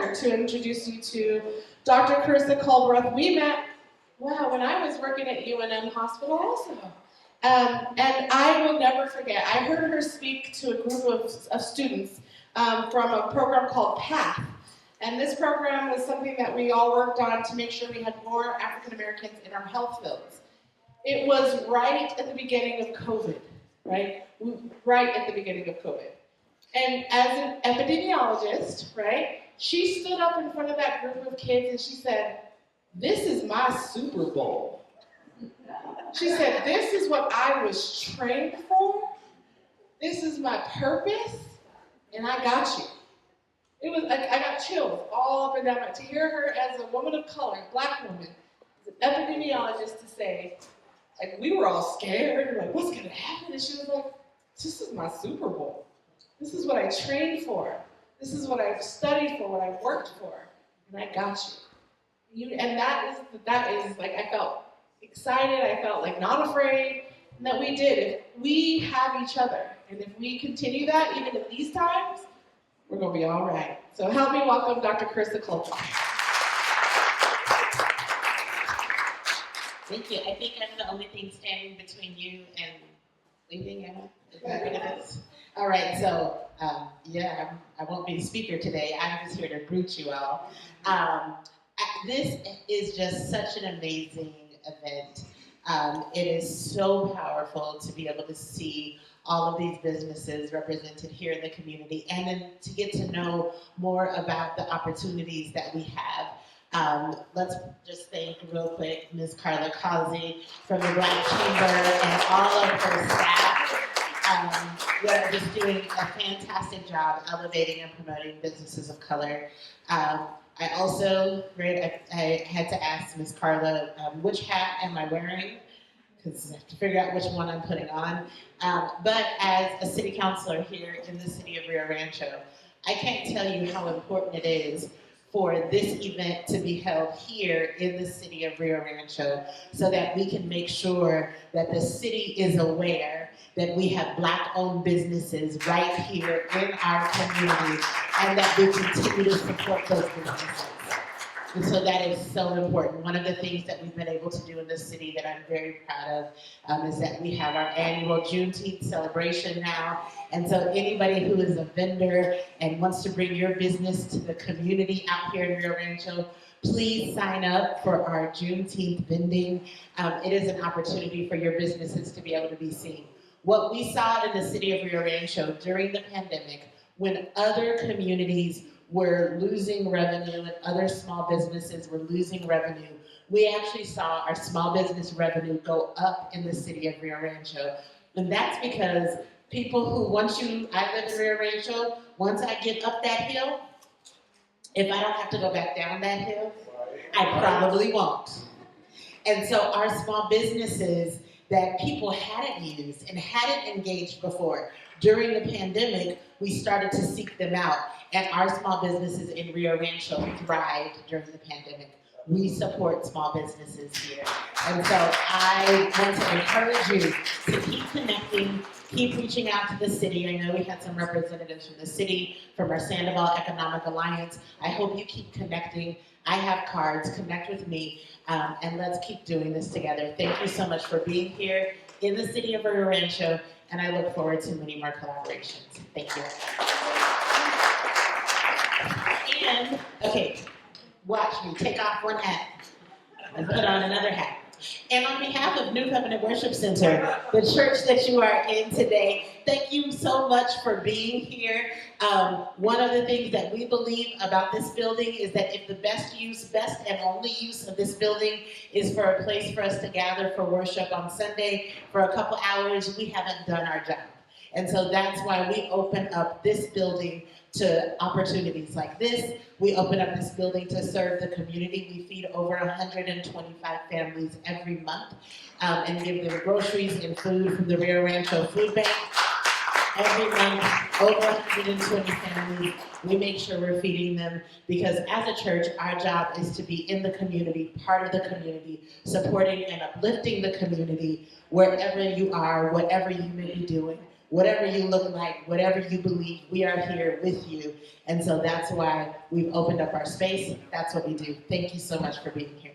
honored to introduce you to Dr. Karissa Culbreath. We met, wow, when I was working at UNM Hospital also. And I will never forget, I heard her speak to a group of students from a program called PATH. And this program was something that we all worked on to make sure we had more African Americans in our health fields. It was right at the beginning of COVID, right? Right at the beginning of COVID. And as an epidemiologist, right, she stood up in front of that group of kids and she said, "This is my Super Bowl." She said, "This is what I was trained for. This is my purpose, and I got you." It was like I got chills all up and down. To hear her as a woman of color, Black woman, as an epidemiologist, to say, like, we were all scared, like, what's gonna happen? And she was like, "This is my Super Bowl. This is what I trained for. This is what I've studied for, what I worked for, and I got you." And that is like, I felt excited, I felt like not afraid, and that we did. If we have each other, and if we continue that, even in these times, we're gonna be all right. So help me welcome Dr. Karissa Culbreath. Thank you. I think I'm the only thing standing between you and leaving, Emma. Is that what it is? All right, so I won't be the speaker today. I'm just here to greet you all. This is just such an amazing event. It is so powerful to be able to see all of these businesses represented here in the community, and then to get to know more about the opportunities that we have. Let's just thank real quick Ms. Karissa Culbreath from the Black Chamber and all of her staff. They're just doing a fantastic job elevating and promoting businesses of color. I also, I had to ask Ms. Carla, which hat am I wearing? Because I have to figure out which one I'm putting on. But as a city councilor here in the city of Rio Rancho, I can't tell you how important it is for this event to be held here in the city of Rio Rancho so that we can make sure that the city is aware that we have Black-owned businesses right here in our community and that we continue to support those businesses. And so that is so important. One of the things that we've been able to do in this city that I'm very proud of is that we have our annual Juneteenth celebration now. And so anybody who is a vendor and wants to bring your business to the community out here in Rio Rancho, please sign up for our Juneteenth vending. It is an opportunity for your businesses to be able to be seen. What we saw in the city of Rio Rancho during the pandemic, when other communities were losing revenue and other small businesses were losing revenue, we actually saw our small business revenue go up in the city of Rio Rancho. And that's because people who, I live in Rio Rancho, once I get up that hill, if I don't have to go back down that hill, I probably won't. And so our small businesses that people hadn't used and hadn't engaged before, during the pandemic, we started to seek them out. And our small businesses in Rio Rancho thrived during the pandemic. We support small businesses here. And so I want to encourage you to keep connecting, keep reaching out to the city. I know we had some representatives from the city, from our Sandoval Economic Alliance. I hope you keep connecting. I have cards, connect with me, and let's keep doing this together. Thank you so much for being here in the city of Rio Rancho, and I look forward to many more collaborations. Thank you. And, okay, watch me take off one hat and put on another hat. And on behalf of New Covenant Worship Center, the church that you are in today, thank you so much for being here. One of the things that we believe about this building is that if the best and only use of this building is for a place for us to gather for worship on Sunday for a couple hours, we haven't done our job. And so that's why we open up this building to opportunities like this. We open up this building to serve the community. We feed over 125 families every month and give them groceries and food from the Rio Rancho Food Bank. Every month, over 120 families, we make sure we're feeding them because as a church, our job is to be in the community, part of the community, supporting and uplifting the community wherever you are, whatever you may be doing, whatever you look like, whatever you believe, we are here with you. And so that's why we've opened up our space. That's what we do. Thank you so much for being here.